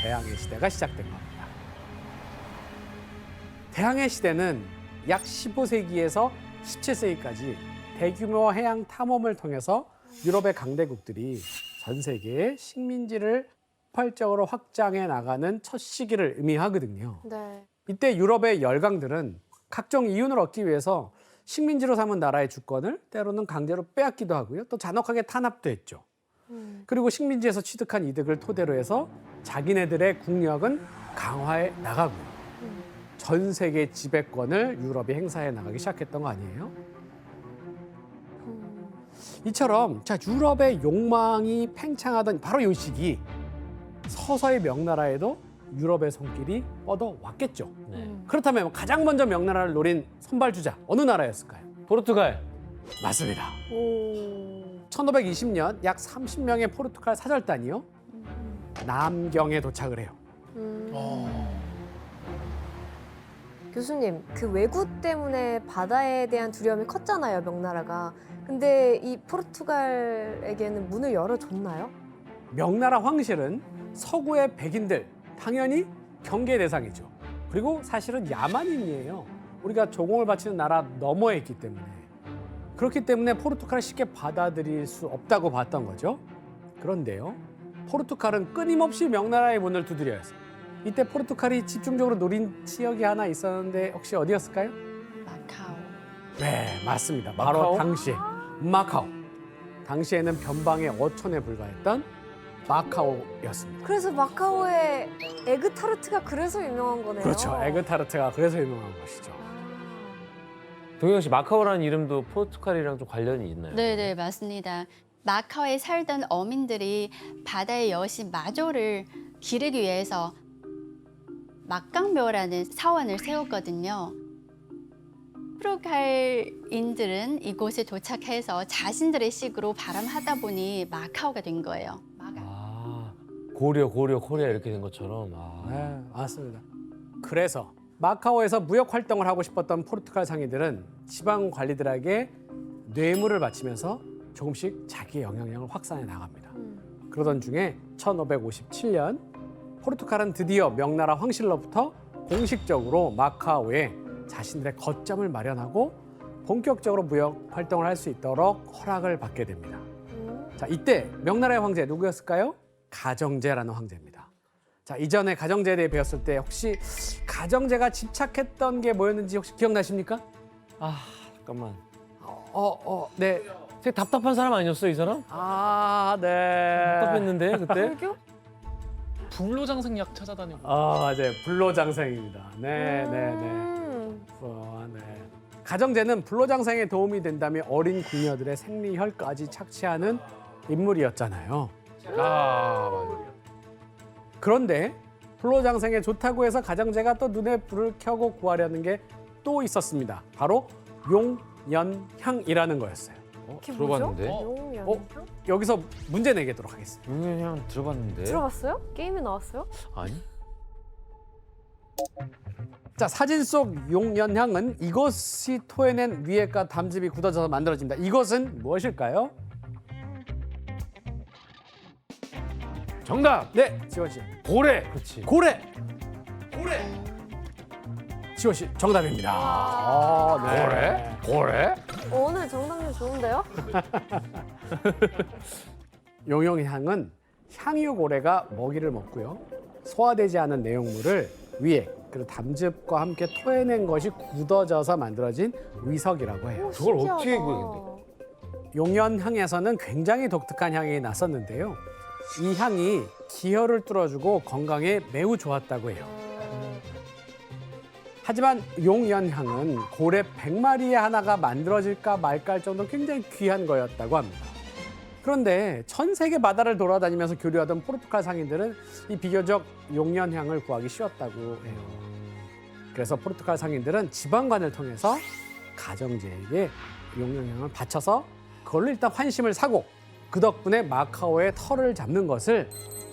대항해 시대가 시작된 겁니다. 대항해 시대는 약 15세기에서 17세기까지 대규모 해양 탐험을 통해서 유럽의 강대국들이 전 세계의 식민지를 폭발적으로 확장해 나가는 첫 시기를 의미하거든요. 네. 이때 유럽의 열강들은 각종 이윤을 얻기 위해서 식민지로 삼은 나라의 주권을 때로는 강제로 빼앗기도 하고요. 또 잔혹하게 탄압도 했죠. 그리고 식민지에서 취득한 이득을 토대로 해서 자기네들의 국력은 강화해 나가고요. 전 세계 지배권을 유럽이 행사해 나가기 시작했던 거 아니에요? 이처럼 자 유럽의 욕망이 팽창하던 바로 이 시기 서서히 명나라에도 유럽의 손길이 뻗어왔겠죠. 그렇다면 가장 먼저 명나라를 노린 선발주자 어느 나라였을까요? 포르투갈. 맞습니다. 오. 1520년 약 30명의 포르투갈 사절단이요. 남경에 도착을 해요. 교수님, 그 왜구 때문에 바다에 대한 두려움이 컸잖아요, 명나라가. 근데 이 포르투갈에게는 문을 열어줬나요? 명나라 황실은 서구의 백인들 당연히 경계 대상이죠. 그리고 사실은 야만인이에요. 우리가 조공을 바치는 나라 너머에 있기 때문에. 그렇기 때문에 포르투갈을 쉽게 받아들일 수 없다고 봤던 거죠. 그런데요, 포르투갈은 끊임없이 명나라의 문을 두드려야 했어요. 이때 포르투갈이 집중적으로 노린 지역이 하나 있었는데 혹시 어디였을까요? 마카오. 네, 맞습니다. 바로 마카오? 당시에 마카오. 당시에는 변방의 어촌에 불과했던 마카오였습니다. 그래서 마카오의 에그타르트가 그래서 유명한 거네요. 그렇죠. 에그타르트가 그래서 유명한 것이죠. 동영 씨, 마카오라는 이름도 포르투갈이랑 좀 관련이 있나요? 네네, 맞습니다. 마카오에 살던 어민들이 바다의 여신 마조를 기르기 위해서 막강묘라는 사원을 세웠거든요. 포르투갈인들은 이곳에 도착해서 자신들의 식으로 발암하다 보니 마카오가 된 거예요. 아, 고려, 코리아 이렇게 된 것처럼. 아. 네, 맞습니다. 그래서 마카오에서 무역 활동을 하고 싶었던 포르투갈 상인들은 지방 관리들에게 뇌물을 바치면서 조금씩 자기의 영향력을 확산해 나갑니다. 그러던 중에 1557년 포르투갈은 드디어 명나라 황실로부터 공식적으로 마카오에 자신들의 거점을 마련하고 본격적으로 무역 활동을 할 수 있도록 허락을 받게 됩니다. 자, 이때 명나라의 황제 누구였을까요? 가정제라는 황제입니다. 자, 이전에 가정제에 대해 배웠을 때 혹시 가정제가 집착했던 게 뭐였는지 혹시 기억나십니까? 아, 잠깐만. 네. 되게 답답한 사람 아니었어, 이 사람? 아, 네. 답답했는데, 그때? 불교? 불로장생약 찾아다니고. 아, 맞아요. 불로장생입니다. 네. 네. 가정제는 불로장생에 도움이 된다며 어린 궁녀들의 생리혈까지 착취하는 인물이었잖아요. 아, 맞아. 그런데 불로장생에 좋다고 해서 가정제가 또 눈에 불을 켜고 구하려는 게 또 있었습니다. 바로 용연향이라는 거였어요. 그게 들어봤는데? 뭐죠? 용연향? 여기서 문제 내겠도록 하겠습니다. 용연향 들어봤는데? 들어봤어요? 게임에 나왔어요? 아니? 자, 사진 속 용연향은 이것이 토해낸 위액과 담즙이 굳어져서 만들어집니다. 이것은 무엇일까요? 정답! 네, 지원 씨. 고래! 그렇지. 고래. 지원 씨 정답입니다. 네. 고래? 오늘 정답률 좋은데요? 용연향은 향유고래가 먹이를 먹고요. 소화되지 않은 내용물을 위액 그리고 담즙과 함께 토해낸 것이 굳어져서 만들어진 위석이라고 해요. 저걸 신기하다. 어떻게 구했는데? 용연향에서는 굉장히 독특한 향이 났었는데요. 이 향이 기혈을 뚫어주고 건강에 매우 좋았다고 해요. 하지만 용연향은 고래 100마리에 하나가 만들어질까 말까 할 정도로 굉장히 귀한 거였다고 합니다. 그런데 전 세계 바다를 돌아다니면서 교류하던 포르투갈 상인들은 이 비교적 용연향을 구하기 쉬웠다고 해요. 그래서 포르투갈 상인들은 지방관을 통해서 가정제에게 용연향을 바쳐서 그걸로 일단 환심을 사고 그 덕분에 마카오의 털을 잡는 것을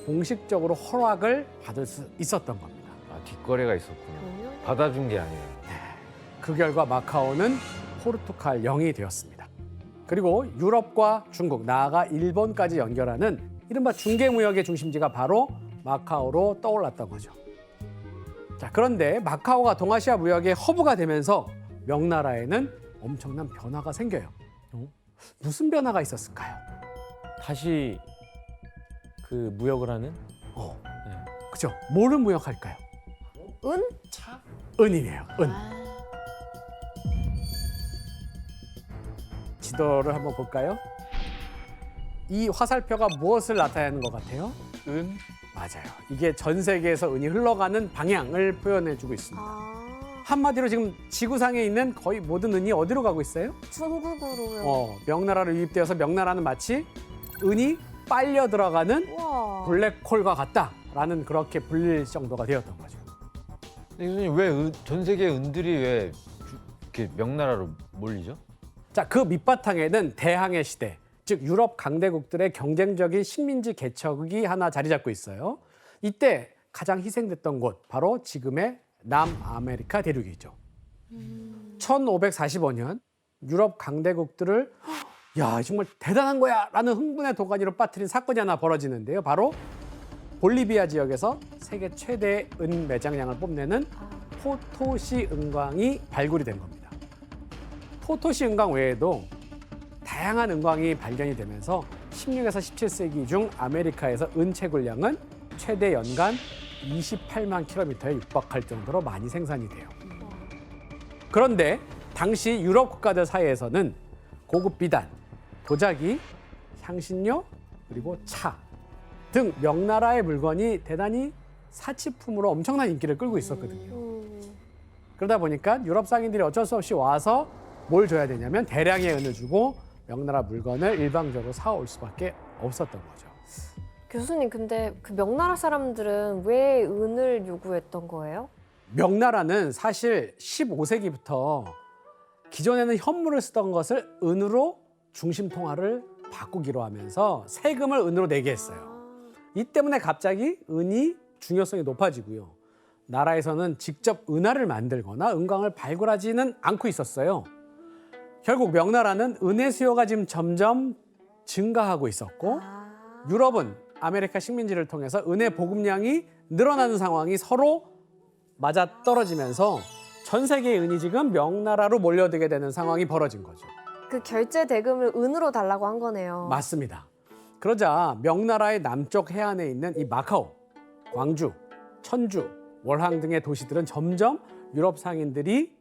공식적으로 허락을 받을 수 있었던 겁니다. 아, 뒷거래가 있었구나. 받아준 게 아니에요. 그 결과 마카오는 포르투갈 영이 되었습니다. 그리고 유럽과 중국, 나아가 일본까지 연결하는 이른바 중개무역의 중심지가 바로 마카오로 떠올랐던 거죠. 자, 그런데 마카오가 동아시아 무역의 허브가 되면서 명나라에는 엄청난 변화가 생겨요. 무슨 변화가 있었을까요? 다시 그 무역을 하는? 네. 그죠? 뭐를 무역할까요? 은? 차? 은이에요. 은. 아, 지도를 한번 볼까요? 이 화살표가 무엇을 나타내는 것 같아요? 은? 맞아요. 이게 전 세계에서 은이 흘러가는 방향을 표현해주고 있습니다. 한마디로 지금 지구상에 있는 거의 모든 은이 어디로 가고 있어요? 중국으로요. 명나라로 유입되어서 명나라는 마치 은이 빨려 들어가는 와. 블랙홀과 같다라는 그렇게 불릴 정도가 되었던 거죠. 근데 교수님 왜 전 세계 은들이 왜 이렇게 명나라로 몰리죠? 자, 그 밑바탕에는 대항해 시대, 즉 유럽 강대국들의 경쟁적인 식민지 개척이 하나 자리 잡고 있어요. 이때 가장 희생됐던 곳 바로 지금의 남아메리카 대륙이죠. 1545년 유럽 강대국들을 야, 정말 대단한 거야 라는 흥분의 도가니로 빠뜨린 사건이 하나 벌어지는데요. 바로 볼리비아 지역에서 세계 최대의 은 매장량을 뽐내는 포토시 은광이 발굴이 된 겁니다. 포토시 은광 외에도 다양한 은광이 발견이 되면서 16에서 17세기 중 아메리카에서 은 채굴량은 최대 연간 28만 킬로미터에 육박할 정도로 많이 생산이 돼요. 그런데 당시 유럽 국가들 사이에서는 고급 비단, 도자기, 향신료, 그리고 차 등 명나라의 물건이 대단히 사치품으로 엄청난 인기를 끌고 있었거든요. 그러다 보니까 유럽 상인들이 어쩔 수 없이 와서 뭘 줘야 되냐면 대량의 은을 주고 명나라 물건을 일방적으로 사올 수밖에 없었던 거죠. 교수님, 근데 그 명나라 사람들은 왜 은을 요구했던 거예요? 명나라는 사실 15세기부터 기존에는 현물을 쓰던 것을 은으로 중심 통화를 바꾸기로 하면서 세금을 은으로 내게 했어요. 이 때문에 갑자기 은이 중요성이 높아지고요. 나라에서는 직접 은화를 만들거나 은광을 발굴하지는 않고 있었어요. 결국 명나라는 은의 수요가 지금 점점 증가하고 있었고 유럽은 아메리카 식민지를 통해서 은의 보급량이 늘어나는 상황이 서로 맞아떨어지면서 전 세계의 은이 지금 명나라로 몰려들게 되는 상황이 벌어진 거죠. 그 결제 대금을 은으로 달라고 한 거네요. 맞습니다. 그러자 명나라의 남쪽 해안에 있는 이 마카오, 광주, 천주, 월항 등의 도시들은 점점 유럽 상인들이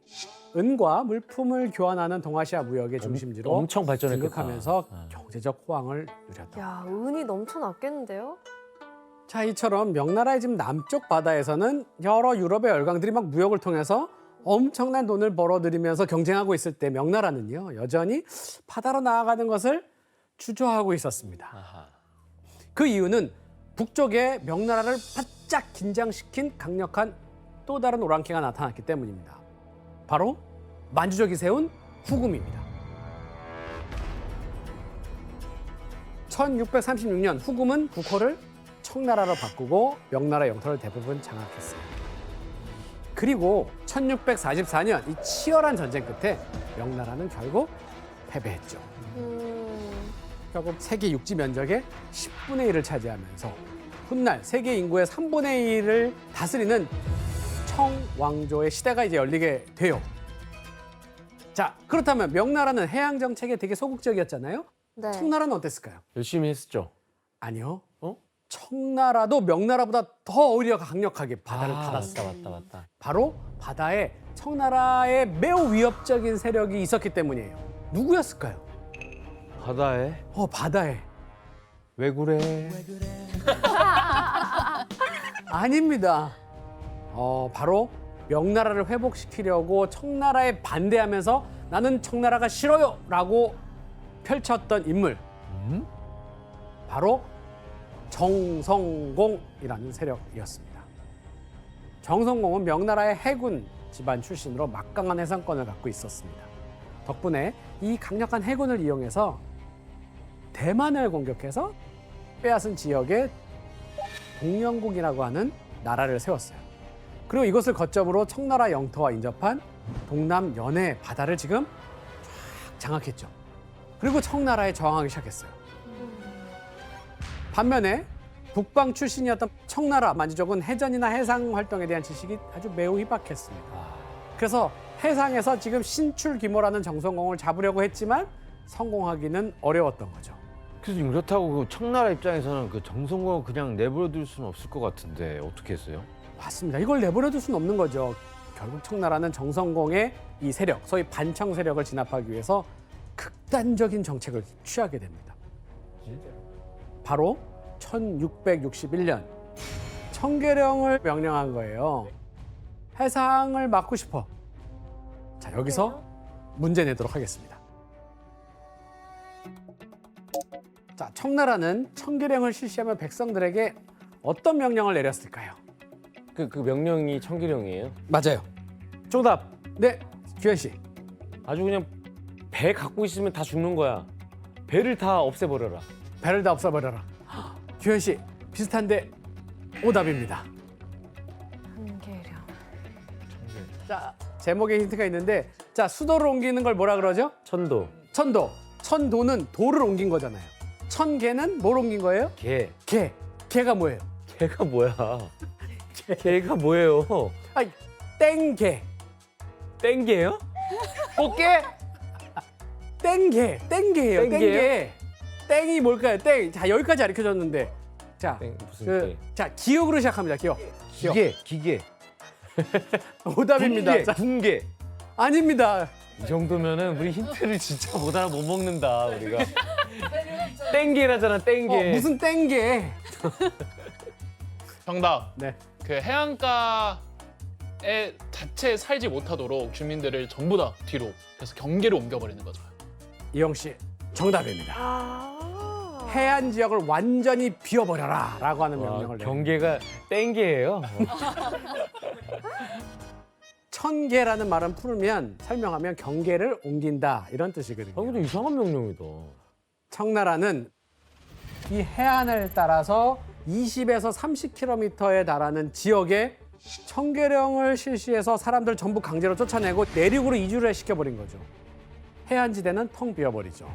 은과 물품을 교환하는 동아시아 무역의 중심지로 엄청 발전했겠다. 등극하면서 경제적 호황을 누렸다. 야, 은이 넘쳐났겠는데요? 자, 이처럼 명나라의 지금 남쪽 바다에서는 여러 유럽의 열강들이 막 무역을 통해서 엄청난 돈을 벌어들이면서 경쟁하고 있을 때 명나라는요, 여전히 바다로 나아가는 것을 주저하고 있었습니다. 아하. 그 이유는 북쪽에 명나라를 바짝 긴장시킨 강력한 또 다른 오랑캐가 나타났기 때문입니다. 바로 만주족이 세운 후금입니다. 1636년 후금은 국호를 청나라로 바꾸고 명나라 영토를 대부분 장악했어요. 그리고 1644년 이 치열한 전쟁 끝에 명나라는 결국 패배했죠. 결국 세계 육지 면적의 10분의 1을 차지하면서 훗날 세계 인구의 3분의 1을 다스리는 청왕조의 시대가 이제 열리게 돼요. 자, 그렇다면 명나라는 해양 정책에 되게 소극적이었잖아요. 네. 청나라는 어땠을까요? 열심히 했었죠. 아니요. 청나라도 명나라보다 더 오히려 강력하게 바다를 닫았어요. 맞다. 바로 바다에 청나라의 매우 위협적인 세력이 있었기 때문이에요. 누구였을까요? 바다에 바다에. 왜 그래? 아닙니다. 바로 명나라를 회복시키려고 청나라에 반대하면서 나는 청나라가 싫어요 라고 펼쳤던 인물. 바로 정성공이라는 세력이었습니다. 정성공은 명나라의 해군 집안 출신으로 막강한 해상권을 갖고 있었습니다. 덕분에 이 강력한 해군을 이용해서 대만을 공격해서 빼앗은 지역에 동영국이라고 하는 나라를 세웠어요. 그리고 이것을 거점으로 청나라 영토와 인접한 동남 연해 바다를 지금 쫙 장악했죠. 그리고 청나라에 저항하기 시작했어요. 반면에 북방 출신이었던 청나라 만주족은 해전이나 해상 활동에 대한 지식이 아주 매우 희박했습니다. 그래서 해상에서 지금 신출귀몰하는 정성공을 잡으려고 했지만 성공하기는 어려웠던 거죠. 그래서 그렇다고 그 청나라 입장에서는 그 정성공을 그냥 내버려둘 수는 없을 것 같은데 어떻게 했어요? 맞습니다. 이걸 내버려둘 수는 없는 거죠. 결국 청나라는 정성공의 이 세력, 소위 반청 세력을 진압하기 위해서 극단적인 정책을 취하게 됩니다. 바로 1661년 청계령을 명령한 거예요. 해상을 막고 싶어. 자, 여기서 문제 내도록 하겠습니다. 자, 청나라는 청계령을 실시하며 백성들에게 어떤 명령을 내렸을까요? 그 명령이 청계령이에요? 맞아요. 정답. 네, 규현 씨. 아주 그냥 배 갖고 있으면 다 죽는 거야. 배를 다 없애버려라. 배를 다 없애버려라. 규현 씨, 비슷한데 오답입니다. 청계령. 자, 제목에 힌트가 있는데, 자, 수도를 옮기는 걸 뭐라 그러죠? 천도, 천도. 천도는 도를 옮긴 거잖아요. 천개는 뭘 옮긴 거예요? 개. 개. 개가 뭐예요? 개가 뭐야? 개가 뭐예요? 아니, 땡개. 땡개요? 꽃게? 땡개. 땡개예요. 땡개요? 땡개. 땡이 뭘까요? 땡. 자, 여기까지 가르쳐줬는데. 자, 땡, 무슨 그, 자, 기억으로 시작합니다. 기억. 기억. 기계. 오답입니다. 자, 군계. 아닙니다. 이 정도면은 우리 힌트를 진짜 못 알아 못 먹는다 우리가. 땡개라잖아 땡개. 무슨 땡개? 정답. 네. 그 해안가에 자체에 살지 못하도록 주민들을 전부 다 뒤로 그래서 경계로 옮겨버리는 거죠. 이영 씨, 정답입니다. 아. 해안 지역을 완전히 비워버려라라고 하는 와, 명령을 내요. 경계가 땡개예요. 천개라는 말은 풀면 설명하면 경계를 옮긴다 이런 뜻이거든요. 아, 근데 이상한 명령이다. 청나라는 이 해안을 따라서 20에서 30km에 달하는 지역에 청계령을 실시해서 사람들 전부 강제로 쫓아내고 내륙으로 이주를 시켜버린 거죠. 해안지대는 텅 비어버리죠.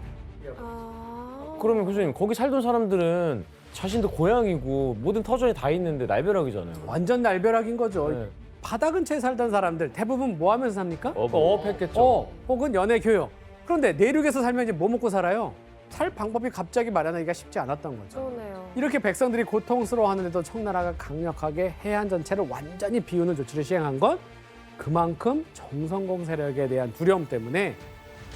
아. 그러면 교수님 거기 살던 사람들은 자신도 고향이고 모든 터전이 다 있는데 날벼락이잖아요. 완전 날벼락인 거죠. 네. 바다 근처에 살던 사람들 대부분 뭐 하면서 삽니까? 어업했겠죠. 혹은 연애 교육. 그런데 내륙에서 살면 이제 뭐 먹고 살아요? 살 방법이 갑자기 마련하기가 쉽지 않았던 거죠. 그러네요. 이렇게 백성들이 고통스러워하는데도 청나라가 강력하게 해안 전체를 완전히 비우는 조치를 시행한 건 그만큼 정성공 세력에 대한 두려움 때문에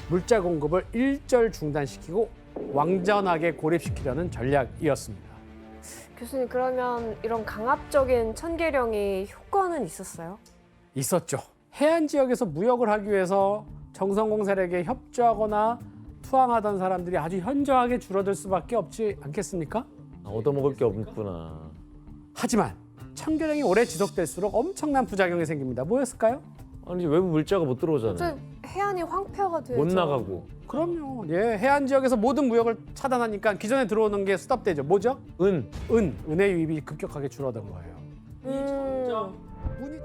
물자 공급을 일절 중단시키고 왕전하게 고립시키려는 전략이었습니다. 교수님 그러면 이런 강압적인 천계령이 효과는 있었어요? 있었죠. 해안 지역에서 무역을 하기 위해서 정성공 세력에 협조하거나 투항하던 사람들이 아주 현저하게 줄어들 수밖에 없지 않겠습니까? 얻어먹을 게 없구나. 하지만 청계령이 오래 지속될수록 엄청난 부작용이 생깁니다. 뭐였을까요? 아니 외부 물자가 못 들어오잖아요. 저 해안이 황폐화가 되죠. 못 나가고. 그럼요. 예, 해안 지역에서 모든 무역을 차단하니까 기존에 들어오는 게 스톱되죠. 뭐죠? 은의 유입이 급격하게 줄어든 거예요.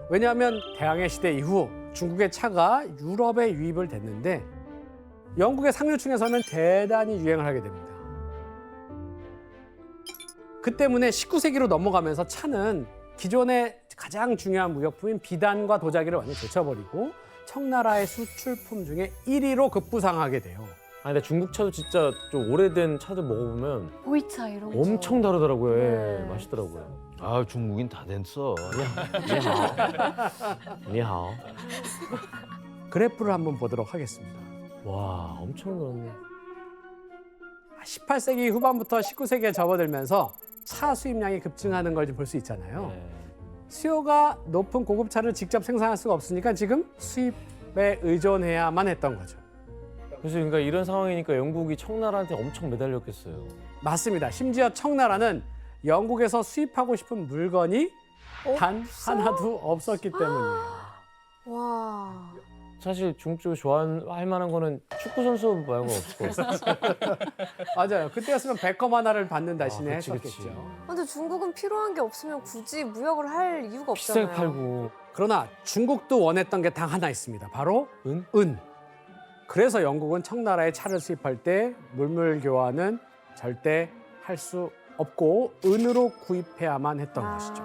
왜냐하면 대항해 시대 이후 중국의 차가 유럽에 유입을 됐는데 영국의 상류층에서는 대단히 유행을 하게 됩니다. 그 때문에 19세기로 넘어가면서 차는 기존의 가장 중요한 무역품인 비단과 도자기를 완전히 제쳐버리고 청나라의 수출품 중에 1위로 급부상하게 돼요. 아니 근데 중국 차도 진짜 좀 오래된 차들 먹어보면 보이차 이런 거. 엄청 다르더라고요. 예, 네. 맛있더라고요. 아 중국인 다 됐어. 니하오. 그래프를 한번 보도록 하겠습니다. 와 엄청 늘었네. 18세기 후반부터 19세기에 접어들면서 차 수입량이 급증하는 걸 볼 수 있잖아요. 네. 수요가 높은 고급차를 직접 생산할 수가 없으니까 지금 수입에 의존해야만 했던 거죠. 그래서 그러니까 이런 상황이니까 영국이 청나라한테 엄청 매달렸겠어요. 맞습니다. 심지어 청나라는 영국에서 수입하고 싶은 물건이 단 하나도 없었기 때문이에요. 와. 사실 중국 쪽이 좋아할 만한 거는 축구 선수 말고 없을 것 같아요. 맞아요. 그때였으면 백컴 하나를 받는 대신에 그치, 했었겠죠. 그치. 근데 중국은 필요한 게 없으면 굳이 무역을 할 이유가 비싸게 없잖아요. 팔고. 그러나 중국도 원했던 게 단 하나 있습니다. 바로 은. 그래서 영국은 청나라에 차를 수입할 때 물물 교환은 절대 할 수 없고 은으로 구입해야만 했던 것이죠.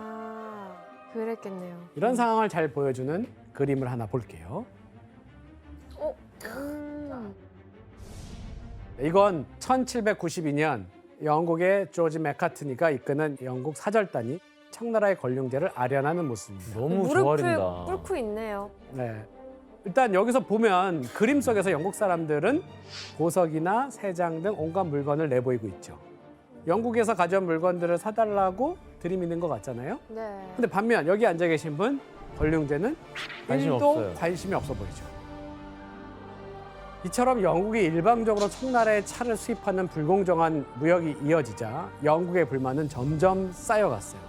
그랬겠네요. 이런 상황을 잘 보여주는 그림을 하나 볼게요. 이건 1792년 영국의 조지 맥카트니가 이끄는 영국 사절단이 청나라의 권룡제를 아련하는 모습입니다. 너무 무릎을 좋아한다. 꿇고 있네요. 네. 일단 여기서 보면 그림 속에서 영국 사람들은 보석이나 새장 등 온갖 물건을 내보이고 있죠. 영국에서 가져온 물건들을 사달라고 들이미는 것 같잖아요. 네. 근데 반면 여기 앉아 계신 분 권룡제는 관심 1도 없어요. 관심이 없어 보이죠. 이처럼 영국이 일방적으로 청나라의 차를 수입하는 불공정한 무역이 이어지자 영국의 불만은 점점 쌓여갔어요.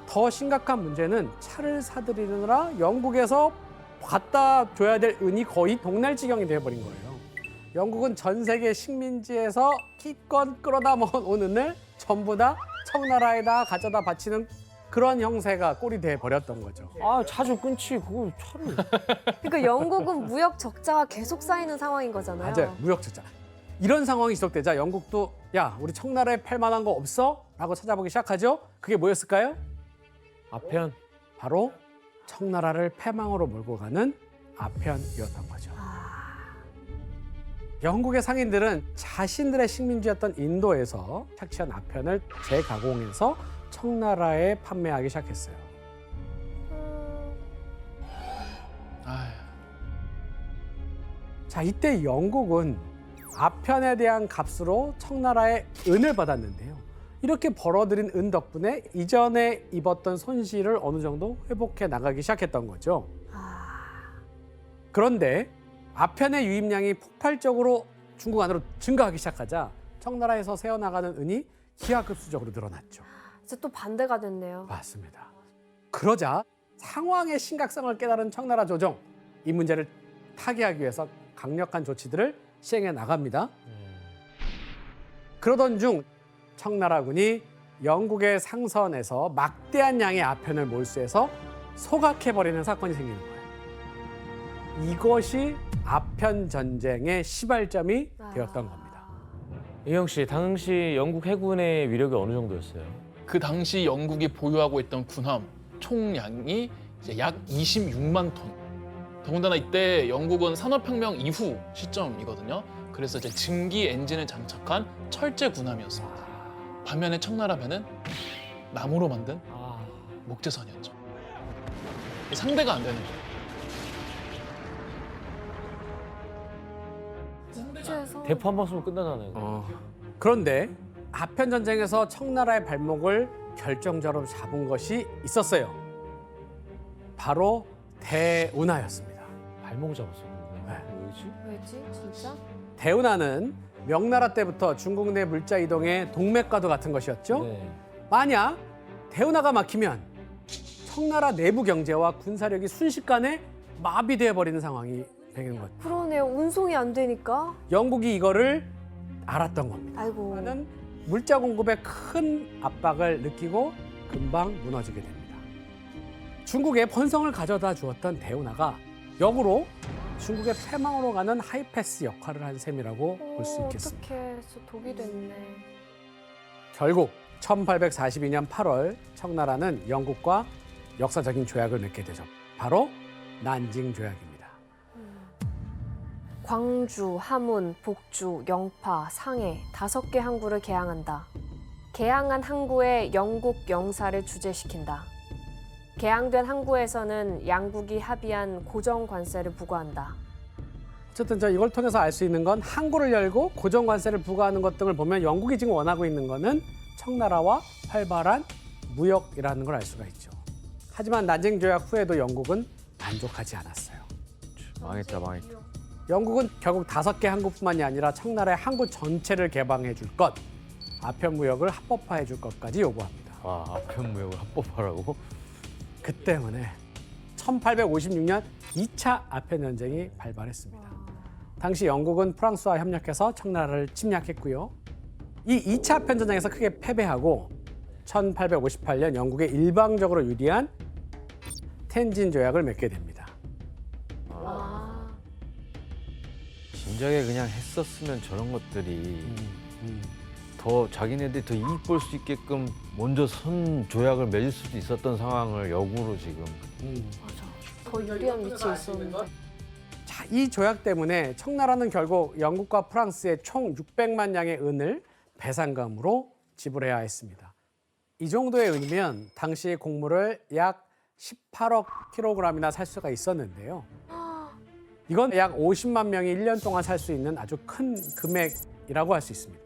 더 심각한 문제는 차를 사들이느라 영국에서 갖다 줘야 될 은이 거의 동날지경이 되어버린 거예요. 영국은 전 세계 식민지에서 기껏 끌어다 모은 은을 전부 다 청나라에다 가져다 바치는 그런 형세가 꼴이 돼버렸던 거죠. 아 자주 끊지 그거 차를. 그러니까 영국은 무역 적자가 계속 쌓이는 상황인 거잖아요. 맞아요. 무역 적자. 이런 상황이 지속되자 영국도 야 우리 청나라에 팔 만한 거 없어? 라고 찾아보기 시작하죠. 그게 뭐였을까요? 아편. 바로 청나라를 패망으로 몰고 가는 아편이었던 거죠. 영국의 상인들은 자신들의 식민지였던 인도에서 착취한 아편을 재가공해서 청나라에 판매하기 시작했어요. 아휴. 자, 이때 영국은 아편에 대한 값으로 청나라의 은을 받았는데요. 이렇게 벌어들인 은 덕분에 이전에 입었던 손실을 어느 정도 회복해 나가기 시작했던 거죠. 그런데 아편의 유입량이 폭발적으로 중국 안으로 증가하기 시작하자 청나라에서 새어나가는 은이 기하급수적으로 늘어났죠. 이제 또 반대가 됐네요. 맞습니다. 그러자 상황의 심각성을 깨달은 청나라 조정, 이 문제를 타개하기 위해서 강력한 조치들을 시행해 나갑니다. 그러던 중 청나라군이 영국의 상선에서 막대한 양의 아편을 몰수해서 소각해버리는 사건이 생기는 거예요. 이것이 아편 전쟁의 시발점이 되었던 겁니다. 이영 씨 당시 영국 해군의 위력이 어느 정도였어요? 그 당시 영국이 보유하고 있던 군함 총량이 이제 약 26만 톤. 더군다나 이때 영국은 산업혁명 이후 시점이거든요. 그래서 이제 증기 엔진을 장착한 철제 군함이었습니다. 반면에 청나라 배는 나무로 만든 목재선이었죠. 상대가 안 되는 거예요. 대포 한 방 쏘면 끝나잖아요. 그런데 아편 전쟁에서 청나라의 발목을 결정적으로 잡은 것이 있었어요. 바로 대운하였습니다. 발목을 잡았어요. 네. 뭐지? 왜지? 진짜? 대운하는 명나라 때부터 중국 내 물자 이동의 동맥과도 같은 것이었죠. 네. 만약 대운하가 막히면 청나라 내부 경제와 군사력이 순식간에 마비되어 버리는 상황이 되는 거죠. 그러네요. 운송이 안 되니까. 영국이 이거를 알았던 겁니다. 아이고. 하는 물자 공급에 큰 압박을 느끼고 금방 무너지게 됩니다. 중국에 번성을 가져다 주었던 대운하가 역으로 중국의 패망으로 가는 하이패스 역할을 한 셈이라고 볼 수 있겠습니다. 어떻게 독이 됐네. 결국 1842년 8월 청나라는 영국과 역사적인 조약을 맺게 되죠. 바로 난징 조약입니다. 광주, 하문, 복주, 영파, 상해 5개 항구를 개항한다. 개항한 항구에 영국 영사를 주재시킨다. 개항된 항구에서는 양국이 합의한 고정 관세를 부과한다. 어쨌든 이걸 통해서 알 수 있는 건 항구를 열고 고정 관세를 부과하는 것 등을 보면 영국이 지금 원하고 있는 거는 청나라와 활발한 무역이라는 걸 알 수가 있죠. 하지만 난징 조약 후에도 영국은 만족하지 않았어요. 망했다. 영국은 결국 5개 항구뿐만이 아니라 청나라의 항구 전체를 개방해 줄 것, 아편 무역을 합법화해 줄 것까지 요구합니다. 와, 아편 무역을 합법화라고? 그 때문에 1856년 2차 아편 전쟁이 발발했습니다. 당시 영국은 프랑스와 협력해서 청나라를 침략했고요. 이 2차 아편 전쟁에서 크게 패배하고 1858년 영국에 일방적으로 유리한 텐진 조약을 맺게 됩니다. 진작에 그냥 했었으면 저런 것들이 더 자기네들이 더 이익 볼 수 있게끔 먼저 선 조약을 맺을 수도 있었던 상황을 역으로 지금. 더 유리한 위치에 있었는데. 자, 이 조약 때문에 청나라는 결국 영국과 프랑스에 총 600만 양의 은을 배상금으로 지불해야 했습니다. 이 정도의 은이면 당시 곡물을 약 18억 킬로그램이나 살 수가 있었는데요. 이건 약 50만 명이 1년 동안 살 수 있는 아주 큰 금액이라고 할 수 있습니다.